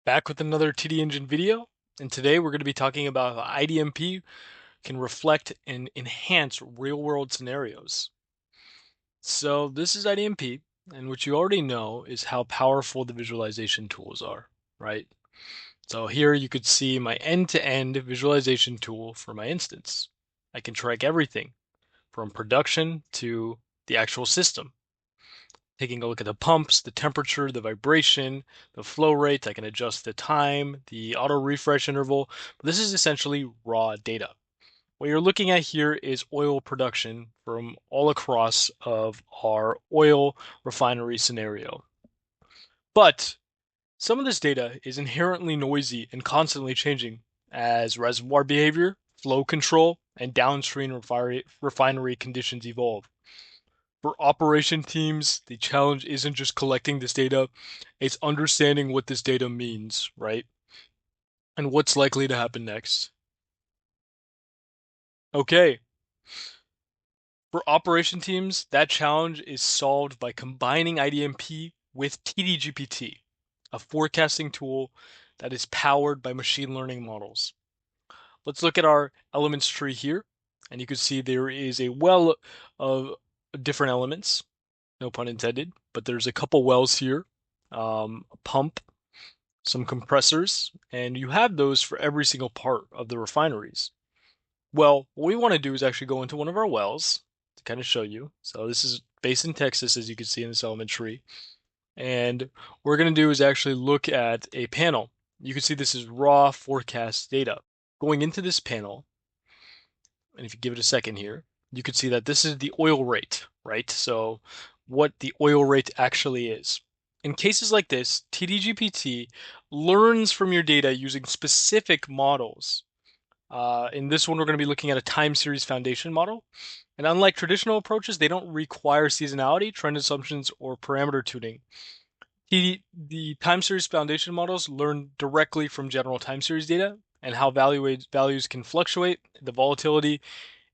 Back with another TDengine video, and today we're going to be talking about how IDMP can reflect and enhance real-world scenarios. So this is IDMP, and what you already know is how powerful the visualization tools are, right? So here you could see my end-to-end visualization tool for my instance. I can track everything from production to the actual system. Taking a look at the pumps, the temperature, the vibration, the flow rate. I can adjust the time, the auto refresh interval. But this is essentially raw data. What you're looking at here is oil production from all across of our oil refinery scenario. But some of this data is inherently noisy and constantly changing as reservoir behavior, flow control, and downstream refinery conditions evolve. For operation teams, the challenge isn't just collecting this data, it's understanding what this data means, right? And what's likely to happen next. Okay, for operation teams, that challenge is solved by combining IDMP with TDgpt, a forecasting tool that is powered by machine learning models. Let's look at our elements tree here, and you can see there is a well of different elements. No pun intended, but there's a couple wells here, a pump, some compressors, and you have those for every single part of the refineries. Well, what we want to do is actually go into one of our wells to kind of show you. So this is based in Texas, as you can see in this element tree. And what we're going to do is actually look at a panel. You can see this is raw forecast data. Going into this panel, and if you give it a second here, you can see that this is the oil rate, right? So what the oil rate actually is. In cases like this, TDgpt learns from your data using specific models. In this one, we're going to be looking at a time series foundation model. And unlike traditional approaches, they don't require seasonality, trend assumptions, or parameter tuning. The time series foundation models learn directly from general time series data and how values can fluctuate, the volatility,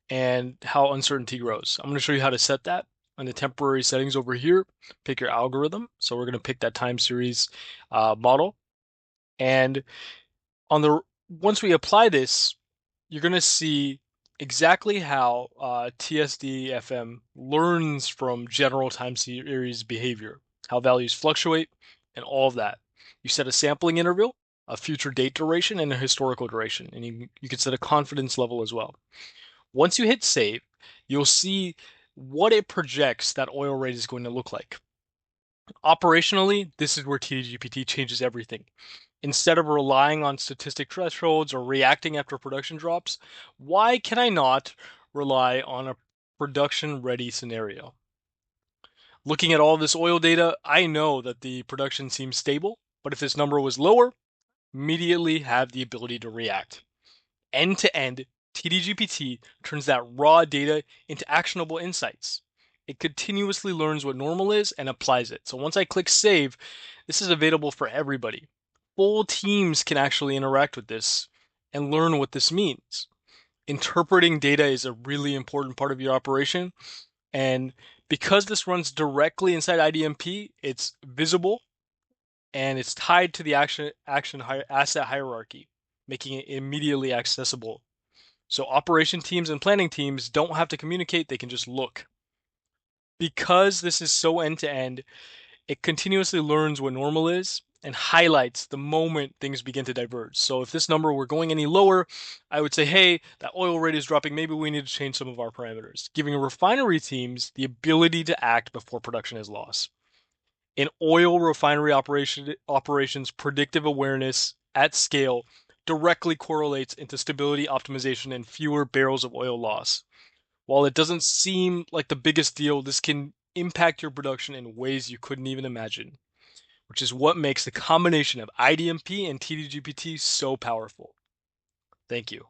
and how uncertainty grows. I'm going to show you how to set that on the temporary settings over here. Pick your algorithm. So we're going to pick that time series model. And on the once we apply this, you're going to see exactly how TSD-FM learns from general time series behavior, how values fluctuate, and all of that. You set a sampling interval, a future date duration, and a historical duration. And you can set a confidence level as well. Once you hit save, you'll see what it projects that oil rate is going to look like. Operationally, this is where TDgpt changes everything. Instead of relying on statistic thresholds or reacting after production drops, why can I not rely on a production ready scenario? Looking at all this oil data, I know that the production seems stable, but if this number was lower, immediately have the ability to react. End to end, TDgpt turns that raw data into actionable insights. It continuously learns what normal is and applies it. So once I click save, this is available for everybody. Full teams can actually interact with this and learn what this means. Interpreting data is a really important part of your operation. And because this runs directly inside IDMP, it's visible and it's tied to the asset hierarchy, making it immediately accessible. So operation teams and planning teams don't have to communicate, they can just look. Because this is so end to end, it continuously learns what normal is and highlights the moment things begin to diverge. So if this number were going any lower, I would say, hey, that oil rate is dropping. Maybe we need to change some of our parameters, giving refinery teams the ability to act before production is lost. In oil refinery operations, predictive awareness at scale directly correlates into stability optimization and fewer barrels of oil loss. While it doesn't seem like the biggest deal, this can impact your production in ways you couldn't even imagine, which is what makes the combination of IDMP and TDgpt so powerful. Thank you.